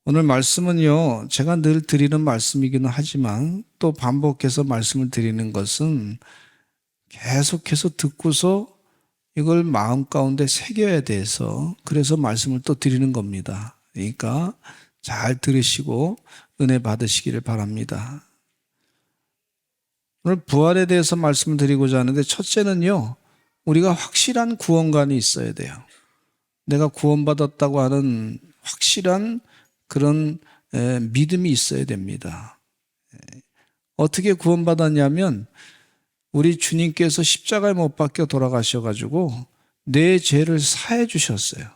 오늘 말씀은요, 제가 늘 드리는 말씀이기는 하지만 또 반복해서 말씀을 드리는 것은 계속해서 듣고서 이걸 마음 가운데 새겨야 돼서 그래서 말씀을 또 드리는 겁니다. 그러니까 잘 들으시고 은혜 받으시기를 바랍니다. 오늘 부활에 대해서 말씀을 드리고자 하는데 첫째는요, 우리가 확실한 구원관이 있어야 돼요. 내가 구원받았다고 하는 확실한 그런 믿음이 있어야 됩니다. 어떻게 구원받았냐면 우리 주님께서 십자가에 못 박혀 돌아가셔가지고 내 죄를 사해 주셨어요.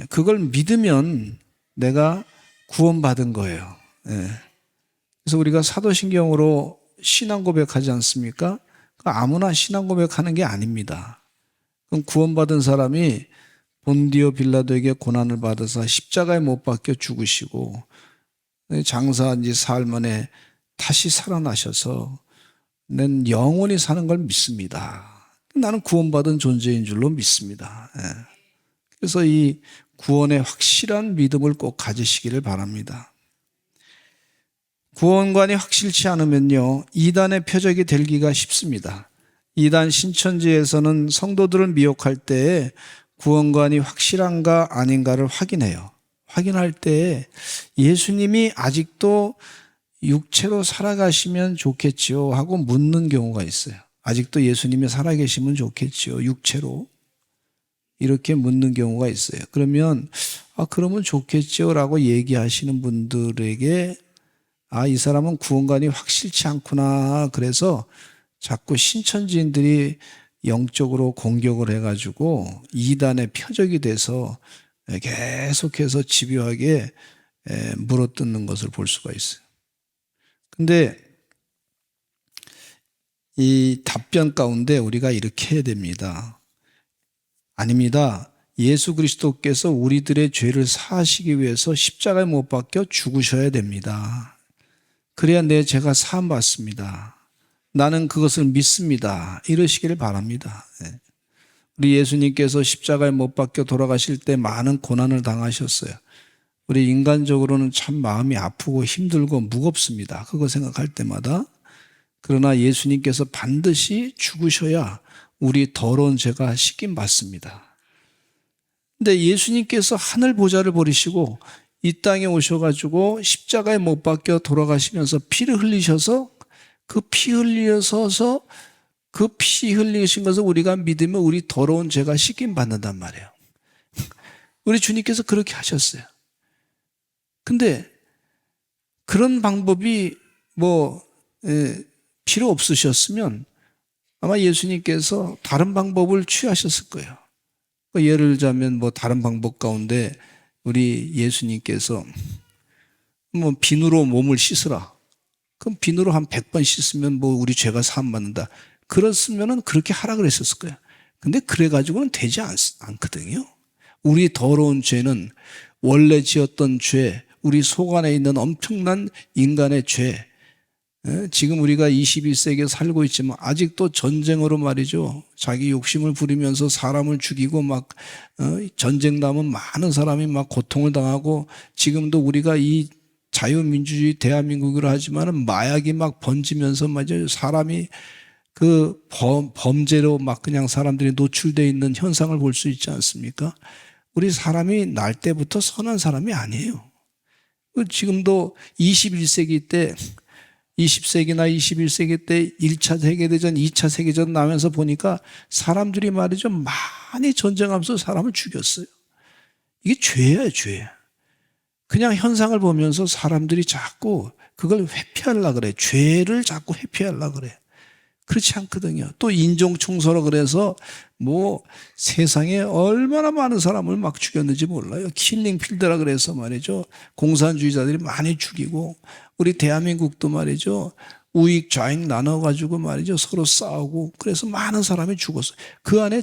그걸 믿으면 내가 구원받은 거예요. 그래서 우리가 사도신경으로 신앙 고백하지 않습니까? 아무나 신앙 고백하는 게 아닙니다. 그럼 구원받은 사람이 본디오 빌라도에게 고난을 받아서 십자가에 못 박혀 죽으시고 장사한 지 사흘 만에 다시 살아나셔서 난 영원히 사는 걸 믿습니다. 나는 구원받은 존재인 줄로 믿습니다. 그래서 이 구원의 확실한 믿음을 꼭 가지시기를 바랍니다. 구원관이 확실치 않으면요, 이단의 표적이 되기가 쉽습니다. 이단 신천지에서는 성도들을 미혹할 때에 구원관이 확실한가 아닌가를 확인해요. 확인할 때 예수님이 아직도 육체로 살아가시면 좋겠지요 하고 묻는 경우가 있어요. 아직도 예수님이 살아계시면 좋겠지요, 육체로. 이렇게 묻는 경우가 있어요. 그러면 그러면 좋겠지요 라고 얘기하시는 분들에게 이 사람은 구원관이 확실치 않구나. 그래서 자꾸 신천지인들이 영적으로 공격을 해가지고 이단의 표적이 돼서 계속해서 집요하게 물어뜯는 것을 볼 수가 있어요. 근데 이 답변 가운데 우리가 이렇게 해야 됩니다. 아닙니다. 예수 그리스도께서 우리들의 죄를 사하시기 위해서 십자가에 못 박혀 죽으셔야 됩니다. 그래야 내 죄가 사함받습니다. 나는 그것을 믿습니다. 이러시기를 바랍니다. 우리 예수님께서 십자가에 못 박혀 돌아가실 때 많은 고난을 당하셨어요. 우리 인간적으로는 참 마음이 아프고 힘들고 무겁습니다. 그거 생각할 때마다. 그러나 예수님께서 반드시 죽으셔야 우리 더러운 죄가 씻김 받습니다. 근데 예수님께서 하늘 보좌를 버리시고 이 땅에 오셔가지고 십자가에 못 박혀 돌아가시면서 피를 흘리셔서 그 피 흘리셔서 그 피 흘리신 것을 우리가 믿으면 우리 더러운 죄가 씻김 받는단 말이에요. 우리 주님께서 그렇게 하셨어요. 근데 그런 방법이 필요 없으셨으면 아마 예수님께서 다른 방법을 취하셨을 거예요. 예를 들자면 다른 방법 가운데 우리 예수님께서 비누로 몸을 씻으라. 그럼 비누로 한 100번 씻으면 우리 죄가 사함받는다. 그랬으면은 그렇게 하라 그랬었을 거예요. 근데 그래가지고는 되지 않거든요. 우리 더러운 죄는 원래 지었던 죄, 우리 속 안에 있는 엄청난 인간의 죄. 지금 우리가 21세기에 살고 있지만 아직도 전쟁으로 말이죠. 자기 욕심을 부리면서 사람을 죽이고 전쟁 나면 많은 사람이 고통을 당하고 지금도 우리가 이 자유민주주의 대한민국이라 하지만 마약이 번지면서 말이죠. 사람이 그 범죄로 그냥 사람들이 노출되어 있는 현상을 볼 수 있지 않습니까? 우리 사람이 날 때부터 선한 사람이 아니에요. 지금도 21세기 때 20세기나 21세기 때 1차 세계대전, 2차 세계대전 나면서 보니까 사람들이 말이죠. 많이 전쟁하면서 사람을 죽였어요. 이게 죄예요, 죄. 그냥 현상을 보면서 사람들이 자꾸 그걸 회피하려고 그래. 죄를 자꾸 회피하려고 그래. 그렇지 않거든요. 또 인종청소라 그래서 세상에 얼마나 많은 사람을 죽였는지 몰라요. 킬링필드라 그래서 말이죠. 공산주의자들이 많이 죽이고 우리 대한민국도 말이죠. 우익 좌익 나눠가지고 말이죠. 서로 싸우고 그래서 많은 사람이 죽었어요. 그 안에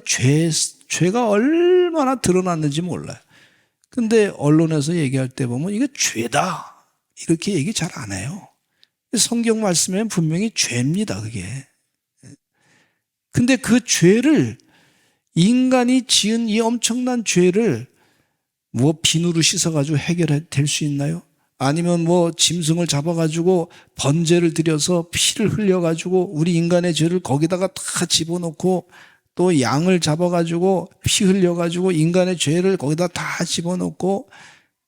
죄가 얼마나 드러났는지 몰라요. 근데 언론에서 얘기할 때 보면 이거 죄다 이렇게 얘기 잘 안 해요. 성경 말씀에는 분명히 죄입니다. 그게. 근데 그 죄를 인간이 지은 이 엄청난 죄를 뭐 비누로 씻어가지고 해결될 수 있나요? 아니면 뭐 짐승을 잡아가지고 번제를 드려서 피를 흘려가지고 우리 인간의 죄를 거기다가 다 집어넣고 또 양을 잡아가지고 피 흘려가지고 인간의 죄를 거기다 다 집어넣고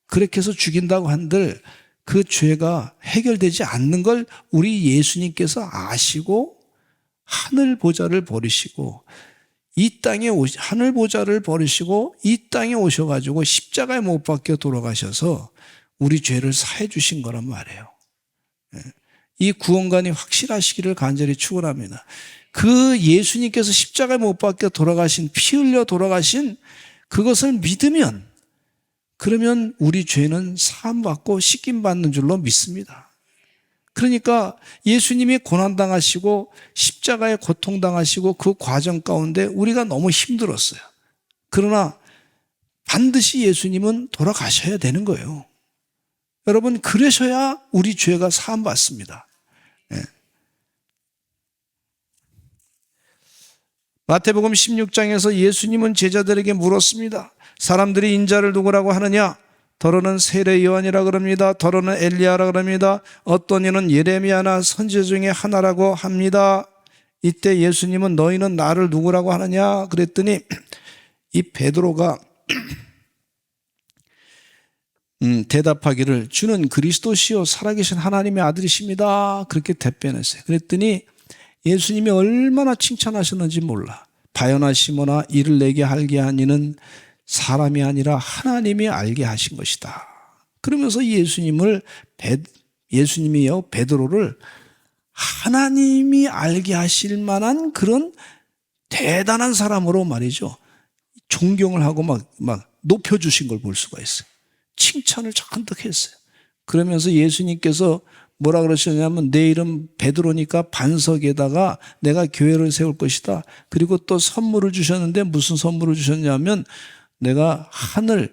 그렇게 해서 죽인다고 한들 그 죄가 해결되지 않는 걸 우리 예수님께서 아시고 하늘 보좌를 버리시고 이 땅에 하늘 보좌를 버리시고 이 땅에 오셔가지고 십자가에 못 박혀 돌아가셔서 우리 죄를 사해 주신 거란 말이에요. 이 구원관이 확실하시기를 간절히 축원합니다. 그 예수님께서 십자가에 못 박혀 돌아가신 피 흘려 돌아가신 그것을 믿으면 그러면 우리 죄는 사함받고 씻김받는 줄로 믿습니다. 그러니까 예수님이 고난당하시고 십자가에 고통당하시고 그 과정 가운데 우리가 너무 힘들었어요. 그러나 반드시 예수님은 돌아가셔야 되는 거예요. 여러분, 그러셔야 우리 죄가 사함받습니다. 네. 마태복음 16장에서 예수님은 제자들에게 물었습니다. 사람들이 인자를 누구라고 하느냐? 더러는 세례 요한이라 그럽니다. 더러는 엘리야라 그럽니다. 어떤 이는 예레미야나 선지자 중에 하나라고 합니다. 이때 예수님은 너희는 나를 누구라고 하느냐? 그랬더니 이 베드로가 대답하기를 주는 그리스도시요 살아계신 하나님의 아들이십니다. 그렇게 답변했어요. 그랬더니 예수님이 얼마나 칭찬하셨는지 몰라. 바요나 시모나 이를 내게 알게 한 이는 사람이 아니라 하나님이 알게 하신 것이다. 그러면서 예수님이요 베드로를 하나님이 알게 하실 만한 그런 대단한 사람으로 말이죠. 존경을 하고 막 높여주신 걸 볼 수가 있어요. 칭찬을 잔뜩 했어요. 그러면서 예수님께서 뭐라 그러셨냐면 내 이름 베드로니까 반석에다가 내가 교회를 세울 것이다. 그리고 또 선물을 주셨는데 무슨 선물을 주셨냐면 내가 하늘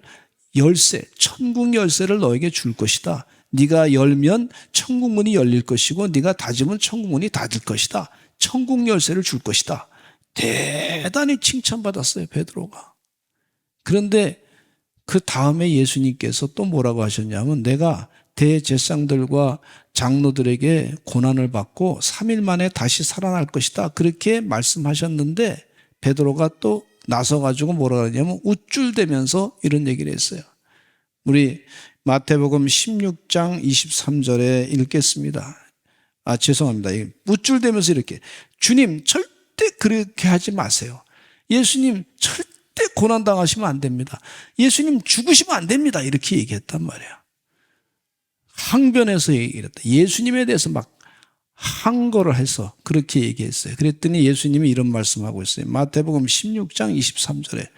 열쇠, 천국 열쇠를 너에게 줄 것이다. 네가 열면 천국 문이 열릴 것이고 네가 닫으면 천국 문이 닫을 것이다. 천국 열쇠를 줄 것이다. 대단히 칭찬받았어요, 베드로가. 그런데 그 다음에 예수님께서 또 뭐라고 하셨냐면 내가 대제사장들과 장로들에게 고난을 받고 3일 만에 다시 살아날 것이다. 그렇게 말씀하셨는데 베드로가 또 나서가지고 뭐라 그러냐면 우쭐대면서 이런 얘기를 했어요. 우리 마태복음 16장 23절에 읽겠습니다. 죄송합니다. 우쭐대면서 이렇게 주님 절대 그렇게 하지 마세요. 예수님 절대 고난당하시면 안 됩니다. 예수님 죽으시면 안 됩니다. 이렇게 얘기했단 말이에요. 항변해서 얘기했다. 예수님에 대해서 막 항거를 해서 그렇게 얘기했어요. 그랬더니 예수님이 이런 말씀하고 있어요. 마태복음 16장 23절에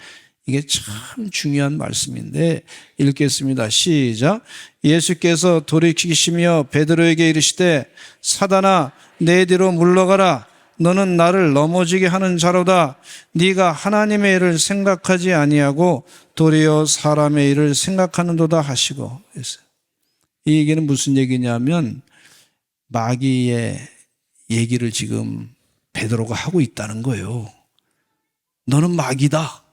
이게 참 중요한 말씀인데 읽겠습니다. 시작. 예수께서 돌이키시며 베드로에게 이르시되 사단아 내 뒤로 물러가라. 너는 나를 넘어지게 하는 자로다. 네가 하나님의 일을 생각하지 아니하고 도리어 사람의 일을 생각하는도다 하시고 했어요. 이 얘기는 무슨 얘기냐면 마귀의 얘기를 지금 베드로가 하고 있다는 거예요. 너는 마귀다.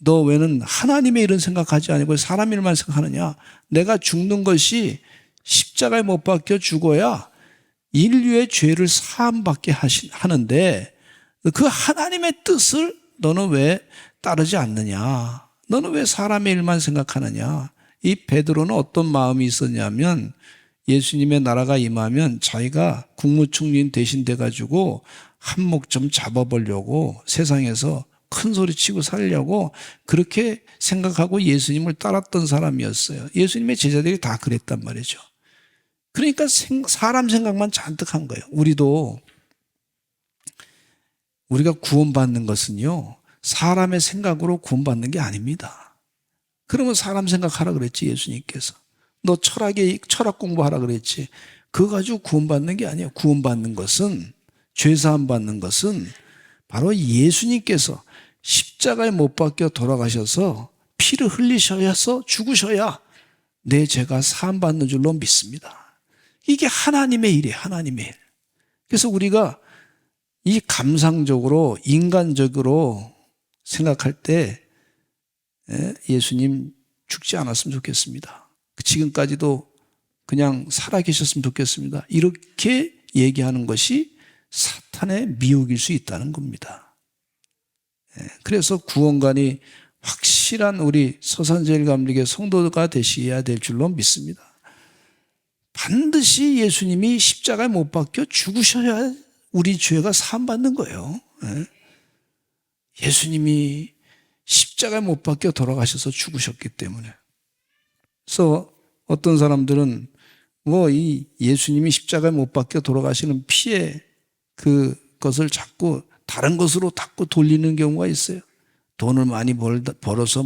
너 왜는 하나님의 일은 생각하지 아니고 사람 일만 생각하느냐. 내가 죽는 것이 십자가에 못 박혀 죽어야 인류의 죄를 사함받게 하는데 그 하나님의 뜻을 너는 왜 따르지 않느냐. 너는 왜 사람의 일만 생각하느냐. 이 베드로는 어떤 마음이 있었냐면 예수님의 나라가 임하면 자기가 국무총리인 대신 돼가지고 한 목 좀 잡아보려고 세상에서 큰 소리 치고 살려고 그렇게 생각하고 예수님을 따랐던 사람이었어요. 예수님의 제자들이 다 그랬단 말이죠. 그러니까 사람 생각만 잔뜩 한 거예요. 우리가 구원받는 것은요, 사람의 생각으로 구원받는 게 아닙니다. 그러면 사람 생각하라 그랬지, 예수님께서. 너 철학 공부하라 그랬지. 그거 가지고 구원받는 게 아니에요. 구원받는 것은, 죄사함 받는 것은 바로 예수님께서 십자가에 못 박혀 돌아가셔서 피를 흘리셔서 죽으셔야 내 죄가 사함 받는 줄로 믿습니다. 이게 하나님의 일이에요. 하나님의 일. 그래서 우리가 이 감상적으로 인간적으로 생각할 때 예수님 죽지 않았으면 좋겠습니다. 지금까지도 그냥 살아계셨으면 좋겠습니다. 이렇게 얘기하는 것이 사탄의 미혹일 수 있다는 겁니다. 그래서 구원관이 확실한 우리 서산제일감리교 성도가 되셔야 될 줄로 믿습니다. 반드시 예수님이 십자가에 못 박혀 죽으셔야 우리 죄가 사함받는 거예요. 예수님이 십자가에 못 박혀 돌아가셔서 죽으셨기 때문에. 그래서 어떤 사람들은 이 예수님이 십자가에 못 박혀 돌아가시는 피해 그것을 자꾸 다른 것으로 자꾸 돌리는 경우가 있어요. 돈을 많이 벌어서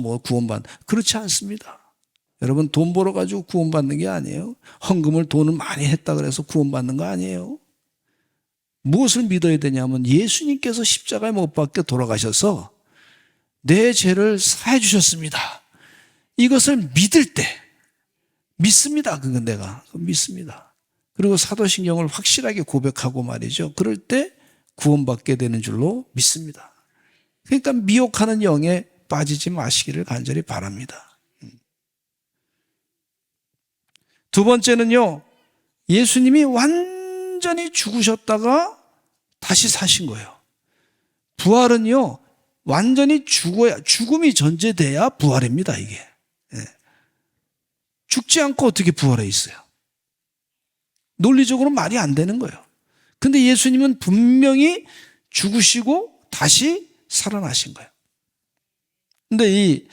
그렇지 않습니다. 여러분, 돈 벌어가지고 구원받는 게 아니에요. 헌금을 돈을 많이 했다 그래서 구원받는 거 아니에요. 무엇을 믿어야 되냐면 예수님께서 십자가에 못 박혀 돌아가셔서 내 죄를 사해 주셨습니다. 이것을 믿을 때 믿습니다. 그건 내가 믿습니다. 그리고 사도신경을 확실하게 고백하고 말이죠. 그럴 때 구원받게 되는 줄로 믿습니다. 그러니까 미혹하는 영에 빠지지 마시기를 간절히 바랍니다. 두 번째는요, 예수님이 완전히 죽으셨다가 다시 사신 거예요. 부활은요, 완전히 죽음이 전제돼야 부활입니다, 이게. 죽지 않고 어떻게 부활해 있어요? 논리적으로 말이 안 되는 거예요. 근데 예수님은 분명히 죽으시고 다시 살아나신 거예요. 근데 이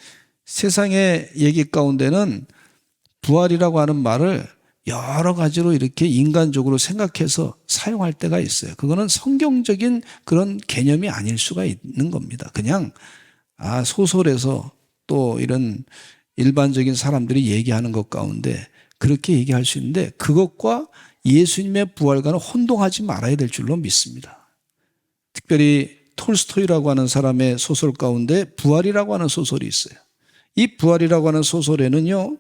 세상의 얘기 가운데는 부활이라고 하는 말을 여러 가지로 이렇게 인간적으로 생각해서 사용할 때가 있어요. 그거는 성경적인 그런 개념이 아닐 수가 있는 겁니다. 그냥 소설에서 또 이런 일반적인 사람들이 얘기하는 것 가운데 그렇게 얘기할 수 있는데 그것과 예수님의 부활과는 혼동하지 말아야 될 줄로 믿습니다. 특별히 톨스토이라고 하는 사람의 소설 가운데 부활이라고 하는 소설이 있어요. 이 부활이라고 하는 소설에는요,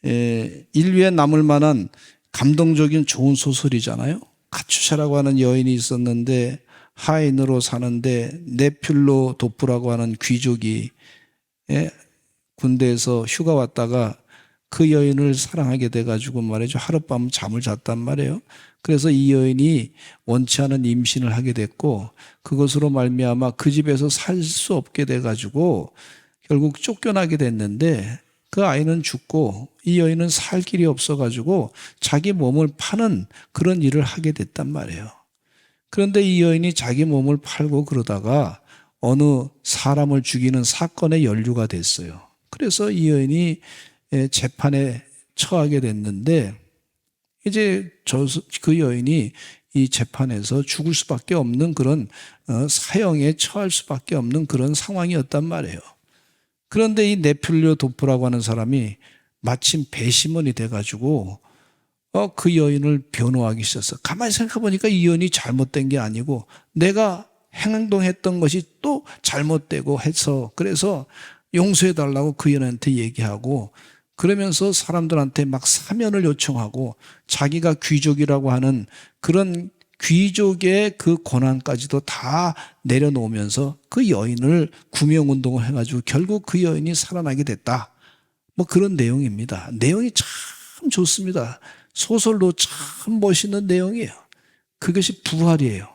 인류에 남을 만한 감동적인 좋은 소설이잖아요. 카츄샤라고 하는 여인이 있었는데 하인으로 사는데 네필로 도프라고 하는 귀족이 군대에서 휴가 왔다가 그 여인을 사랑하게 돼가지고 말이죠. 하룻밤 잠을 잤단 말이에요. 그래서 이 여인이 원치 않은 임신을 하게 됐고 그것으로 말미암아 그 집에서 살 수 없게 돼가지고 결국 쫓겨나게 됐는데 그 아이는 죽고 이 여인은 살 길이 없어가지고 자기 몸을 파는 그런 일을 하게 됐단 말이에요. 그런데 이 여인이 자기 몸을 팔고 그러다가 어느 사람을 죽이는 사건에 연루가 됐어요. 그래서 이 여인이 재판에 처하게 됐는데 이제 그 여인이 이 재판에서 죽을 수밖에 없는 그런 사형에 처할 수밖에 없는 그런 상황이었단 말이에요. 그런데 이 네필로 도프라고 하는 사람이 마침 배심원이 돼가지고 그 여인을 변호하기 시작했어. 가만히 생각해보니까 이 여인이 잘못된 게 아니고 내가 행동했던 것이 또 잘못되고 해서 그래서 용서해달라고 그 여인한테 얘기하고 그러면서 사람들한테 막 사면을 요청하고 자기가 귀족이라고 하는 그런 귀족의 그 권한까지도 다 내려놓으면서 그 여인을 구명운동을 해가지고 결국 그 여인이 살아나게 됐다. 그런 내용입니다. 내용이 참 좋습니다. 소설로 참 멋있는 내용이에요. 그것이 부활이에요.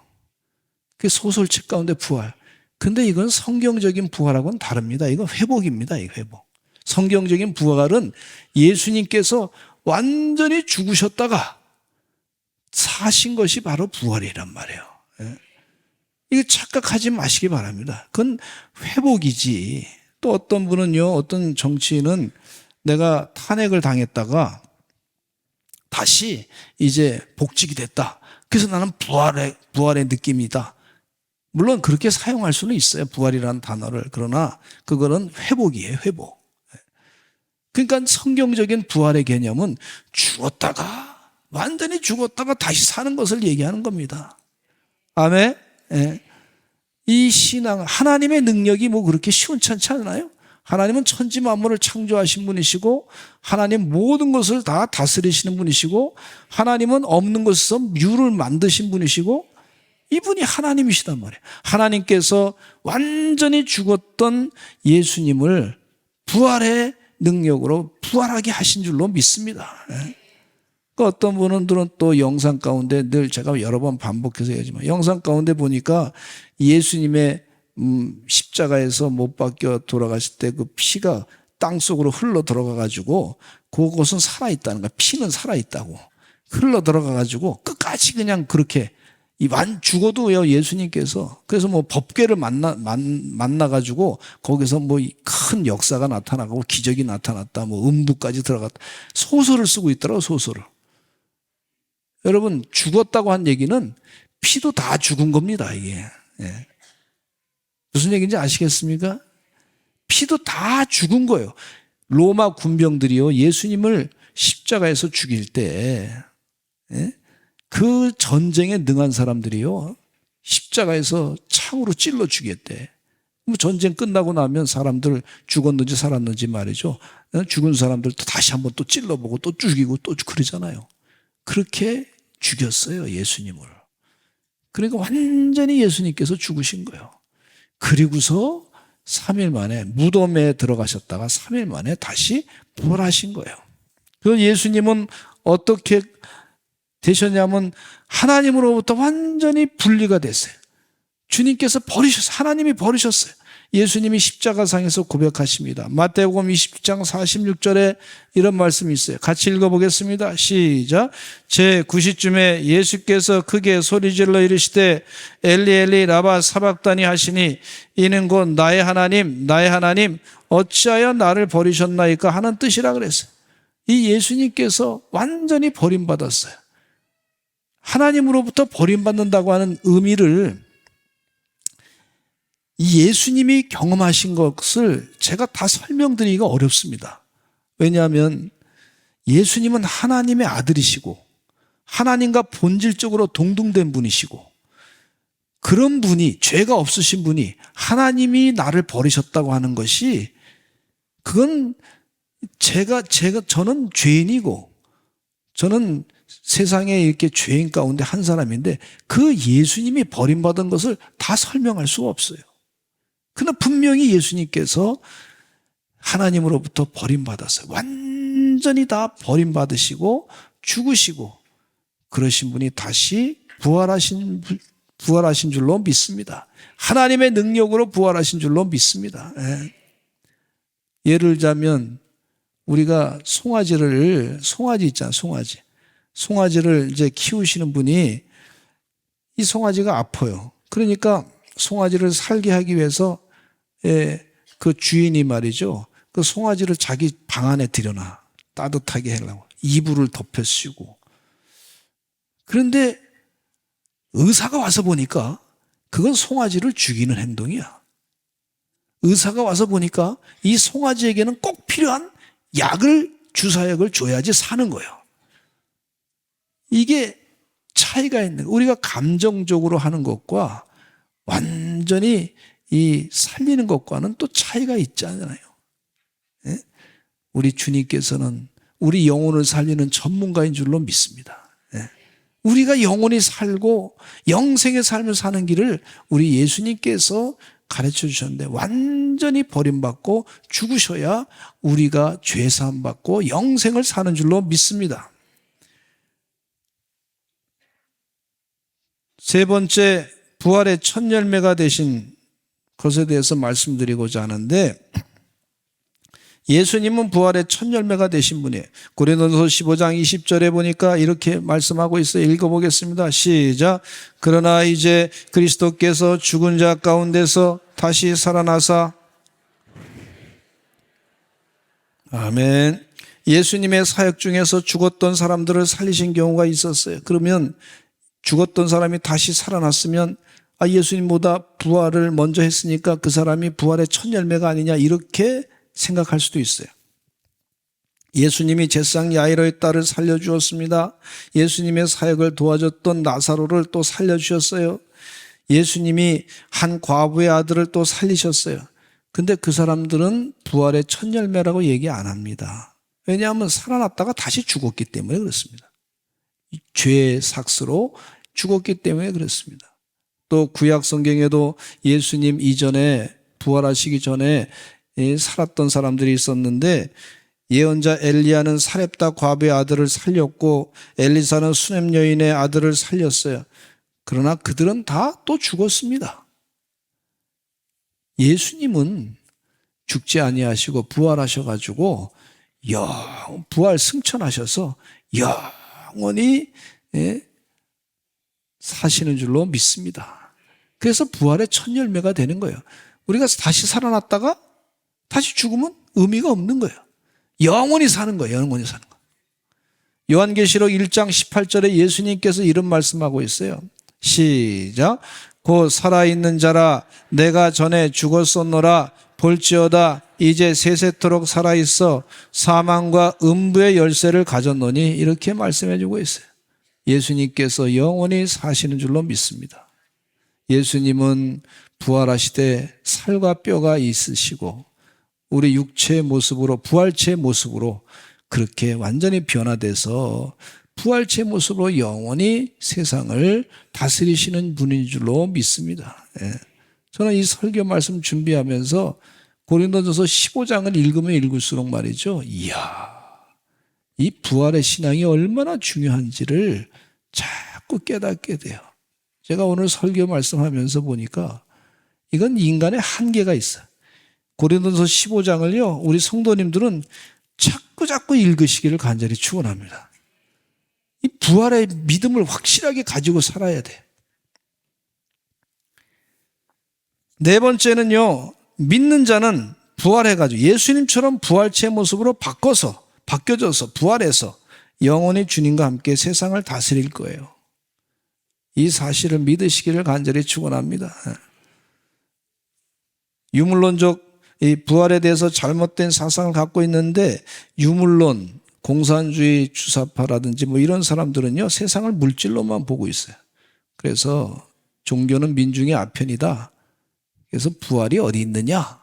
그 소설책 가운데 부활. 근데 이건 성경적인 부활하고는 다릅니다. 이건 회복입니다. 이거 회복. 성경적인 부활은 예수님께서 완전히 죽으셨다가 사신 것이 바로 부활이란 말이에요. 이거 착각하지 마시기 바랍니다. 그건 회복이지. 또 어떤 분은요, 어떤 정치인은 내가 탄핵을 당했다가 다시 이제 복직이 됐다. 그래서 나는 부활의 느낌이다. 물론 그렇게 사용할 수는 있어요. 부활이라는 단어를. 그러나 그거는 회복이에요. 회복. 그러니까 성경적인 부활의 개념은 완전히 죽었다가 다시 사는 것을 얘기하는 겁니다. 아멘. 이 신앙, 하나님의 능력이 그렇게 시원찮지 않나요? 하나님은 천지 만물을 창조하신 분이시고 하나님 모든 것을 다 다스리시는 분이시고 하나님은 없는 것에서 유를 만드신 분이시고 이분이 하나님이시단 말이에요. 하나님께서 완전히 죽었던 예수님을 부활의 능력으로 부활하게 하신 줄로 믿습니다. 그 어떤 분들은 또 영상 가운데 늘 제가 여러 번 반복해서 얘기하지만 영상 가운데 보니까 예수님의 십자가에서 못 박혀 돌아가실 때 그 피가 땅속으로 흘러 들어가 가지고 그곳은 살아있다는 거야. 피는 살아있다고. 흘러 들어가 가지고 끝까지 그냥 그렇게 죽어도요, 예수님께서. 그래서 뭐 법궤를 만나 가지고 거기서 뭐 큰 역사가 나타나고 기적이 나타났다. 뭐 음부까지 들어갔다. 소설을 쓰고 있더라고, 소설을. 여러분, 죽었다고 한 얘기는 피도 다 죽은 겁니다, 이게. 예. 무슨 얘기인지 아시겠습니까? 피도 다 죽은 거예요. 로마 군병들이요, 예수님을 십자가에서 죽일 때, 예? 그 전쟁에 능한 사람들이요, 십자가에서 창으로 찔러 죽였대. 전쟁 끝나고 나면 사람들 죽었는지 살았는지 말이죠. 죽은 사람들 또 다시 한번 또 찔러보고 또 죽이고 또 그러잖아요. 그렇게 죽였어요, 예수님을. 그러니까 완전히 예수님께서 죽으신 거예요. 그리고서 3일 만에 무덤에 들어가셨다가 3일 만에 다시 부활하신 거예요. 그 예수님은 어떻게 되셨냐면 하나님으로부터 완전히 분리가 됐어요. 주님께서 버리셨어요. 하나님이 버리셨어요. 예수님이 십자가상에서 고백하십니다. 마태복음 20장 46절에 이런 말씀이 있어요. 같이 읽어보겠습니다. 시작. 제9시쯤에 예수께서 크게 소리질러 이르시되 엘리 엘리 라바 사박다니 하시니 이는 곧 나의 하나님 나의 하나님 어찌하여 나를 버리셨나이까 하는 뜻이라 그랬어요. 이 예수님께서 완전히 버림받았어요. 하나님으로부터 버림받는다고 하는 의미를 이 예수님이 경험하신 것을 제가 다 설명드리기가 어렵습니다. 왜냐하면 예수님은 하나님의 아들이시고 하나님과 본질적으로 동등된 분이시고 그런 분이, 죄가 없으신 분이 하나님이 나를 버리셨다고 하는 것이 그건 저는 죄인이고 저는 세상에 이렇게 죄인 가운데 한 사람인데 그 예수님이 버림받은 것을 다 설명할 수가 없어요. 그러나 분명히 예수님께서 하나님으로부터 버림받았어요. 완전히 다 버림받으시고 죽으시고 그러신 분이 다시 부활하신 줄로 믿습니다. 하나님의 능력으로 부활하신 줄로 믿습니다. 예를 들자면 우리가 송아지 있잖아요. 송아지를 이제 키우시는 분이 이 송아지가 아파요. 그러니까 송아지를 살게 하기 위해서 그 주인이 말이죠. 그 송아지를 자기 방 안에 들여놔. 따뜻하게 하려고. 이불을 덮여 씌우고. 그런데 의사가 와서 보니까 그건 송아지를 죽이는 행동이야. 의사가 와서 보니까 이 송아지에게는 꼭 필요한 주사약을 줘야지 사는 거예요. 이게 차이가 있는 거예요. 우리가 감정적으로 하는 것과 완전히 이 살리는 것과는 또 차이가 있잖아요. 예? 우리 주님께서는 우리 영혼을 살리는 전문가인 줄로 믿습니다. 예? 우리가 영혼이 살고 영생의 삶을 사는 길을 우리 예수님께서 가르쳐 주셨는데 완전히 버림받고 죽으셔야 우리가 죄사함 받고 영생을 사는 줄로 믿습니다. 세 번째, 부활의 첫 열매가 되신 것에 대해서 말씀드리고자 하는데 예수님은 부활의 첫 열매가 되신 분이에요. 고린도전서 15장 20절에 보니까 이렇게 말씀하고 있어요. 읽어보겠습니다. 시작. 그러나 이제 그리스도께서 죽은 자 가운데서 다시 살아나사 아멘. 예수님의 사역 중에서 죽었던 사람들을 살리신 경우가 있었어요. 그러면 죽었던 사람이 다시 살아났으면 예수님보다 부활을 먼저 했으니까 그 사람이 부활의 첫 열매가 아니냐 이렇게 생각할 수도 있어요. 예수님이 제상 야이로의 딸을 살려주었습니다. 예수님의 사역을 도와줬던 나사로를 또 살려주셨어요. 예수님이 한 과부의 아들을 또 살리셨어요. 근데 그 사람들은 부활의 첫 열매라고 얘기 안 합니다. 왜냐하면 살아났다가 다시 죽었기 때문에 그렇습니다. 죄의 삭스로 죽었기 때문에 그렇습니다. 또 구약 성경에도 예수님 이전에 부활하시기 전에 살았던 사람들이 있었는데, 예언자 엘리야는 사렙다 과부의 아들을 살렸고 엘리사는 수넴 여인의 아들을 살렸어요. 그러나 그들은 다 또 죽었습니다. 예수님은 죽지 아니하시고 부활하셔가지고 부활 승천하셔서 영원히 사시는 줄로 믿습니다. 그래서 부활의 첫 열매가 되는 거예요. 우리가 다시 살아났다가 다시 죽으면 의미가 없는 거예요. 영원히 사는 거예요. 영원히 사는 거. 요한계시록 1장 18절에 예수님께서 이런 말씀하고 있어요. 시작. 곧 살아있는 자라 내가 전에 죽었었노라 볼지어다 이제 세세토록 살아있어 사망과 음부의 열쇠를 가졌노니 이렇게 말씀해 주고 있어요. 예수님께서 영원히 사시는 줄로 믿습니다. 예수님은 부활하시되 살과 뼈가 있으시고 우리 육체의 모습으로 부활체의 모습으로 그렇게 완전히 변화돼서 부활체의 모습으로 영원히 세상을 다스리시는 분인 줄로 믿습니다. 저는 이 설교 말씀 준비하면서 고린도전서 15장을 읽으면 읽을수록 말이죠. 이야, 이 부활의 신앙이 얼마나 중요한지를 자꾸 깨닫게 돼요. 제가 오늘 설교 말씀하면서 보니까 이건 인간의 한계가 있어요. 고린도전서 15장을요, 우리 성도님들은 자꾸 읽으시기를 간절히 축원합니다. 이 부활의 믿음을 확실하게 가지고 살아야 돼. 네 번째는요, 믿는 자는 부활해가지고 예수님처럼 부활체의 모습으로 바뀌어져서 부활해서 영원히 주님과 함께 세상을 다스릴 거예요. 이 사실을 믿으시기를 간절히 축원합니다. 유물론적 이 부활에 대해서 잘못된 사상을 갖고 있는데 유물론, 공산주의 주사파라든지 뭐 이런 사람들은요 세상을 물질로만 보고 있어요. 그래서 종교는 민중의 아편이다. 그래서 부활이 어디 있느냐?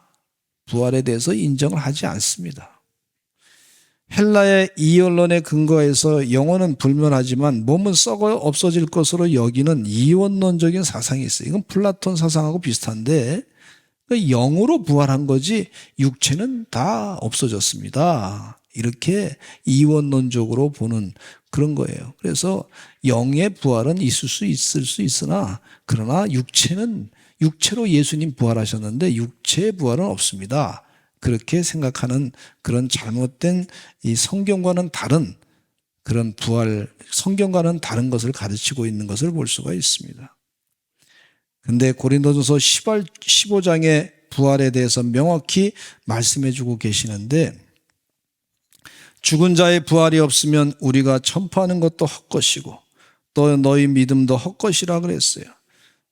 부활에 대해서 인정을 하지 않습니다. 헬라의 이원론에 근거해서 영혼은 불멸하지만 몸은 썩어 없어질 것으로 여기는 이원론적인 사상이 있어요. 이건 플라톤 사상하고 비슷한데 영으로 부활한 거지 육체는 다 없어졌습니다. 이렇게 이원론적으로 보는 그런 거예요. 그래서 영의 부활은 있을 수 있으나 그러나 육체로 예수님 부활하셨는데 육체의 부활은 없습니다. 그렇게 생각하는 그런 잘못된 이 성경과는 다른 그런 부활, 성경과는 다른 것을 가르치고 있는 것을 볼 수가 있습니다. 근데 고린도전서 15장의 부활에 대해서 명확히 말씀해 주고 계시는데 죽은 자의 부활이 없으면 우리가 전파하는 것도 헛것이고 또 너희 믿음도 헛것이라 그랬어요.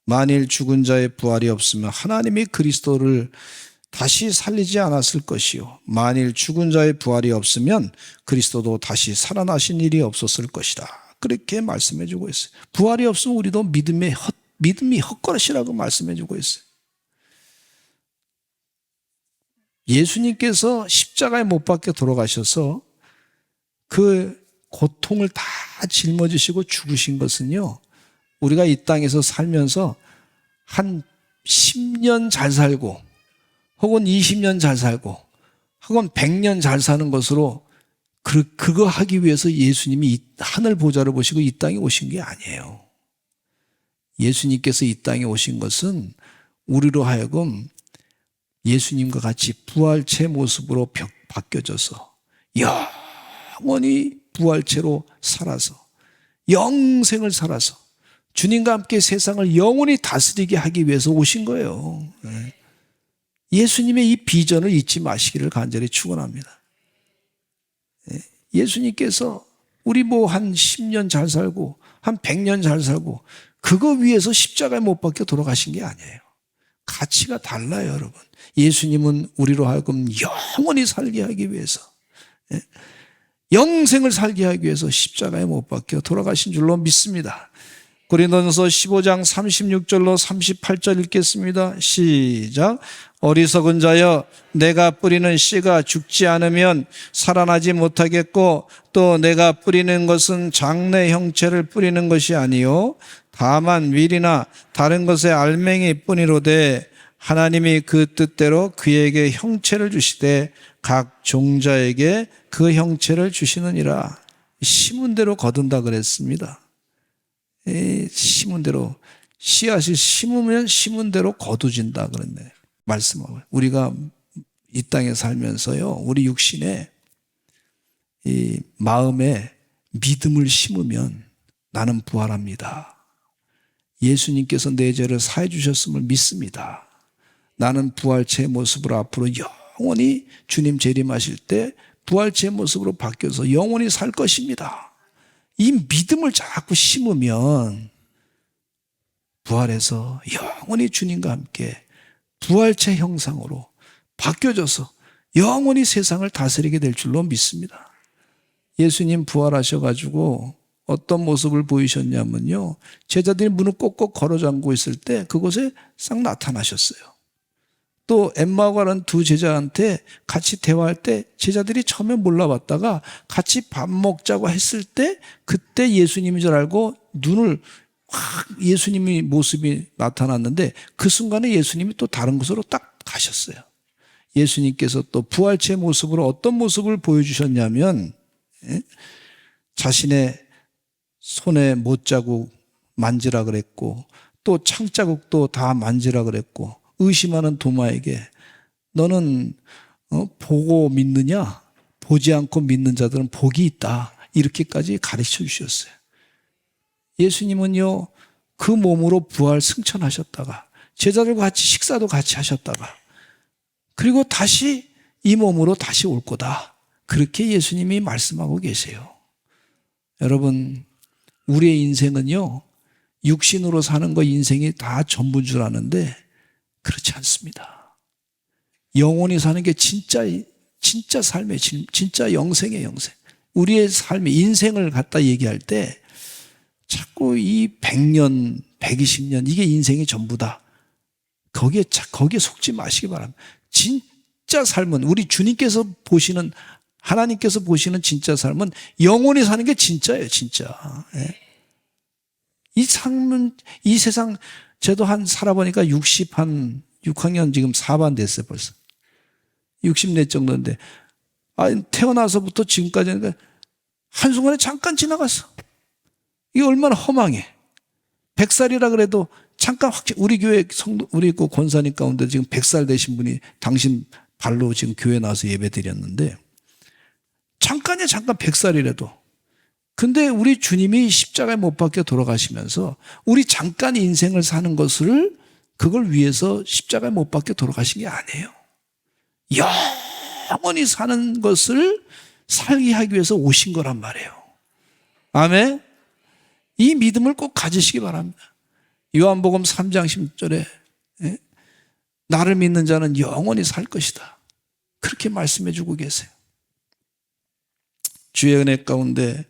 만일 죽은 자의 부활이 없으면 하나님이 그리스도를 다시 살리지 않았을 것이요 만일 죽은 자의 부활이 없으면 그리스도도 다시 살아나신 일이 없었을 것이다. 그렇게 말씀해 주고 있어요. 부활이 없으면 우리도 믿음이 헛것이라고 말씀해 주고 있어요. 예수님께서 십자가에 못 박혀 돌아가셔서 그 고통을 다 짊어지시고 죽으신 것은요 우리가 이 땅에서 살면서 한 10년 잘 살고 혹은 20년 잘 살고 혹은 100년 잘 사는 것으로 그거 하기 위해서 예수님이 이 하늘 보좌를 보시고 이 땅에 오신 게 아니에요. 예수님께서 이 땅에 오신 것은 우리로 하여금 예수님과 같이 부활체 모습으로 바뀌어져서 영원히 부활체로 살아서 영생을 살아서 주님과 함께 세상을 영원히 다스리게 하기 위해서 오신 거예요. 예수님의 이 비전을 잊지 마시기를 간절히 축원합니다. 예수님께서 우리 뭐 한 10년 잘 살고 한 100년 잘 살고 그거 위해서 십자가에 못 박혀 돌아가신 게 아니에요. 가치가 달라요, 여러분. 예수님은 우리로 하여금 영원히 살게 하기 위해서 영생을 살게 하기 위해서 십자가에 못 박혀 돌아가신 줄로 믿습니다. 고린도전서 15장 36절로 38절 읽겠습니다. 시작. 어리석은 자여 내가 뿌리는 씨가 죽지 않으면 살아나지 못하겠고 또 내가 뿌리는 것은 장래 형체를 뿌리는 것이 아니요 다만 밀이나 다른 것의 알맹이 뿐이로되 하나님이 그 뜻대로 그에게 형체를 주시되 각 종자에게 그 형체를 주시느니라. 심은 대로 거둔다 그랬습니다. 심은 대로, 씨앗이 심으면 심은 대로 거두진다 그랬네. 말씀하고. 우리가 이 땅에 살면서요, 우리 육신에 이 마음에 믿음을 심으면 나는 부활합니다. 예수님께서 내 죄를 사해 주셨음을 믿습니다. 나는 부활체의 모습으로 앞으로 영원히 주님 재림하실 때 부활체의 모습으로 바뀌어서 영원히 살 것입니다. 이 믿음을 자꾸 심으면 부활해서 영원히 주님과 함께 부활체 형상으로 바뀌어져서 영원히 세상을 다스리게 될 줄로 믿습니다. 예수님 부활하셔가지고 어떤 모습을 보이셨냐면요, 제자들이 문을 꼭꼭 걸어 잠그고 있을 때 그곳에 싹 나타나셨어요. 또 엠마오가라는 두 제자한테 같이 대화할 때 제자들이 처음에 몰라봤다가 같이 밥 먹자고 했을 때 그때 예수님인 줄 알고 눈을 확 예수님의 모습이 나타났는데 그 순간에 예수님이 또 다른 곳으로 딱 가셨어요. 예수님께서 또 부활체의 모습으로 어떤 모습을 보여주셨냐면 자신의 손에 못자국 만지라 그랬고 또 창자국도 다 만지라 그랬고 의심하는 도마에게 너는 보고 믿느냐? 보지 않고 믿는 자들은 복이 있다. 이렇게까지 가르쳐 주셨어요. 예수님은요, 그 몸으로 부활 승천하셨다가 제자들과 같이 식사도 같이 하셨다가 그리고 다시 이 몸으로 다시 올 거다. 그렇게 예수님이 말씀하고 계세요. 여러분, 우리의 인생은요, 육신으로 사는 거 인생이 다 전부인 줄 아는데 그렇지 않습니다. 영원히 사는 게 진짜 삶의, 진짜 영생의 영생. 우리의 삶의 인생을 갖다 얘기할 때 자꾸 이 100년, 120년 이게 인생이 전부다. 거기에 속지 마시기 바랍니다. 진짜 삶은 우리 주님께서 보시는 하나님께서 보시는 진짜 삶은 영원히 사는 게 진짜예요, 진짜. 이 삶은 이 세상 저도 살아보니까 6학년 지금 4반 됐어요, 벌써. 60내 정도인데, 태어나서부터 지금까지는 한순간에 잠깐 지나갔어. 이게 얼마나 허망해. 100살이라 그래도 잠깐 우리 교회 우리 그 권사님 가운데 지금 100살 되신 분이 당신 발로 지금 교회 나와서 예배 드렸는데, 잠깐이야, 잠깐 100살이라도. 근데 우리 주님이 십자가에 못 박혀 돌아가시면서 우리 잠깐 인생을 사는 것을 그걸 위해서 십자가에 못 박혀 돌아가신 게 아니에요. 영원히 사는 것을 살게 하기 위해서 오신 거란 말이에요. 아멘. 이 믿음을 꼭 가지시기 바랍니다. 요한복음 3장 10절에 나를 믿는 자는 영원히 살 것이다. 그렇게 말씀해 주고 계세요. 주의 은혜 가운데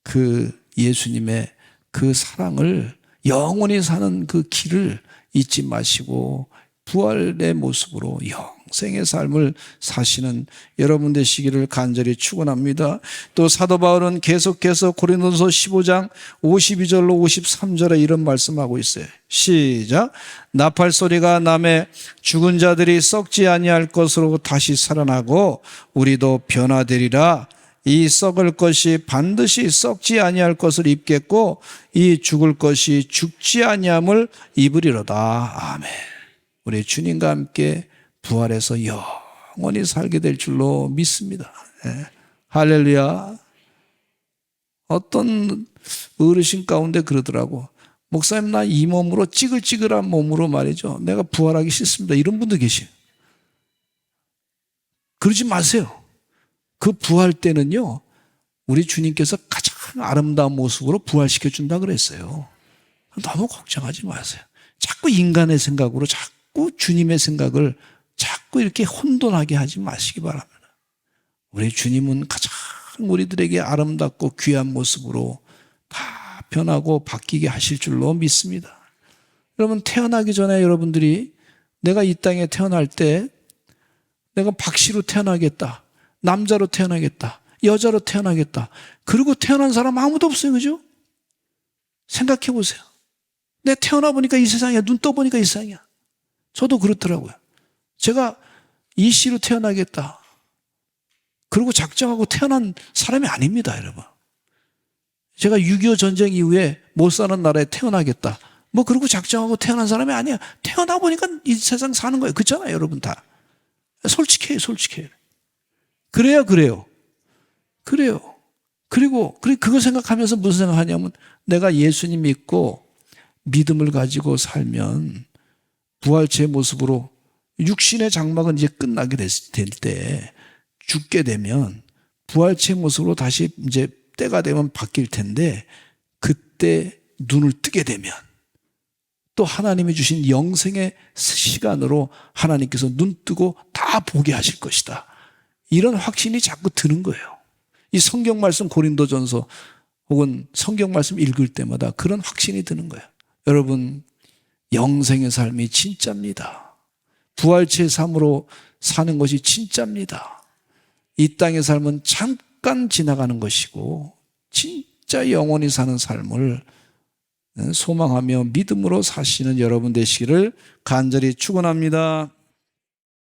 그 예수님의 그 사랑을 영원히 사는 그 길을 잊지 마시고 부활의 모습으로 영생의 삶을 사시는 여러분 되시기를 간절히 축원합니다. 또 사도 바울은 계속해서 고린도서 15장 52절로 53절에 이런 말씀하고 있어요. 시작. 나팔 소리가 나매 죽은 자들이 썩지 아니할 것으로 다시 살아나고 우리도 변화되리라. 이 썩을 것이 반드시 썩지 아니할 것을 입겠고 이 죽을 것이 죽지 아니함을 입으리로다. 아멘. 우리 주님과 함께 부활해서 영원히 살게 될 줄로 믿습니다. 할렐루야. 어떤 어르신 가운데 그러더라고. 목사님, 나 이 몸으로 찌글찌글한 몸으로 말이죠, 내가 부활하기 싫습니다. 이런 분도 계세요. 그러지 마세요. 그 부활 때는요, 우리 주님께서 가장 아름다운 모습으로 부활시켜 준다 그랬어요. 너무 걱정하지 마세요. 자꾸 인간의 생각으로 자꾸 주님의 생각을 자꾸 이렇게 혼돈하게 하지 마시기 바랍니다. 우리 주님은 가장 우리들에게 아름답고 귀한 모습으로 다 변하고 바뀌게 하실 줄로 믿습니다. 여러분, 태어나기 전에 여러분들이 내가 이 땅에 태어날 때 내가 박씨로 태어나겠다, 남자로 태어나겠다, 여자로 태어나겠다, 그리고 태어난 사람 아무도 없어요. 그죠? 생각해 보세요. 내가 태어나 보니까 이 세상이야. 눈 떠 보니까 이 세상이야. 저도 그렇더라고요. 제가 이 씨로 태어나겠다. 그리고 작정하고 태어난 사람이 아닙니다, 여러분. 제가 6.25 전쟁 이후에 못 사는 나라에 태어나겠다. 뭐 그러고 작정하고 태어난 사람이 아니야. 태어나 보니까 이 세상 사는 거예요. 그렇잖아요, 여러분 다. 솔직해요, 솔직해요. 그래요. 그리고 그거 생각하면서 무슨 생각하냐면 내가 예수님 믿고 믿음을 가지고 살면 부활체의 모습으로 육신의 장막은 이제 끝나게 될 때 죽게 되면 부활체의 모습으로 다시 이제 때가 되면 바뀔 텐데 그때 눈을 뜨게 되면 또 하나님이 주신 영생의 시간으로 하나님께서 눈 뜨고 다 보게 하실 것이다. 이런 확신이 자꾸 드는 거예요. 이 성경 말씀 고린도전서 혹은 성경 말씀 읽을 때마다 그런 확신이 드는 거예요. 여러분, 영생의 삶이 진짜입니다. 부활체의 삶으로 사는 것이 진짜입니다. 이 땅의 삶은 잠깐 지나가는 것이고 진짜 영원히 사는 삶을 소망하며 믿음으로 사시는 여러분 되시기를 간절히 축원합니다.